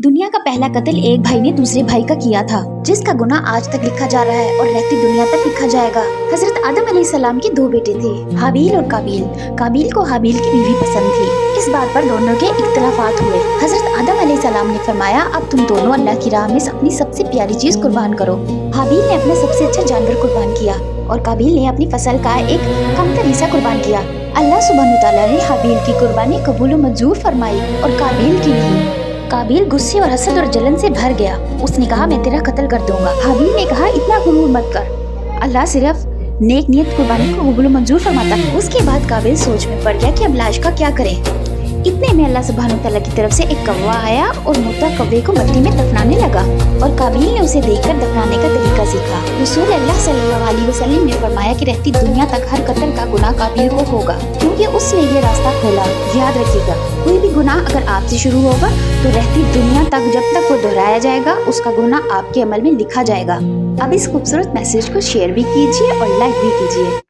दुनिया का पहला कत्ल एक भाई ने दूसरे भाई का किया था, जिसका गुनाह आज तक लिखा जा रहा है और रहती दुनिया तक लिखा जाएगा। हजरत आदम अलैहिस्सलाम के दो बेटे थे, हाबील और काबील। काबील को हाबील की बीवी पसंद थी। इस बात पर दोनों के इख्तलाफात हुए। हजरत आदम अलैहिस्सलाम ने फरमाया, अब तुम दोनों अल्लाह की राह में अपनी सबसे प्यारी चीज कुर्बान करो। हाबील ने अपना सबसे अच्छा जानवर कुर्बान किया और काबील ने अपनी फसल का एक कमतर हिस्सा कुर्बान किया। अल्लाह सुब्हानहू तआला ने हाबील की कुर्बानी कबूल व मंजूर फरमाई और काबील की नहीं। काबील गुस्से और हसद और जलन से भर गया। उसने कहा, मैं तेरा कत्ल कर दूंगा। हाबील ने कहा, इतना गुरूर मत कर, अल्लाह सिर्फ नेक नियत कुर्बानी को कबूल मंजूर फरमाता है। उसके बाद काबील सोच में पड़ गया कि अब लाश का क्या करे। इतने में अल्लाह सुब्हानहू तआला की तरफ से एक कौवा आया और मुर्दा कौवे को मिट्टी में दफनाने लगा और काबील ने उसे देखकर दफनाने का तरीका सीखा। रसूल अल्लाह सल्लल्लाहु अलैहि वसल्लम ने फरमाया कि रहती दुनिया तक हर कत्ल का गुनाह काबील को होगा, क्योंकि उसने ये रास्ता खोला। याद रखिएगा, कोई भी गुनाह अगर आपसे शुरू होगा तो रहती दुनिया तक जब तक वो दोहराया जाएगा, उसका गुनाह आपके अमल में लिखा जाएगा। अब इस खूबसूरत मैसेज को शेयर भी कीजिए और लाइक भी कीजिए।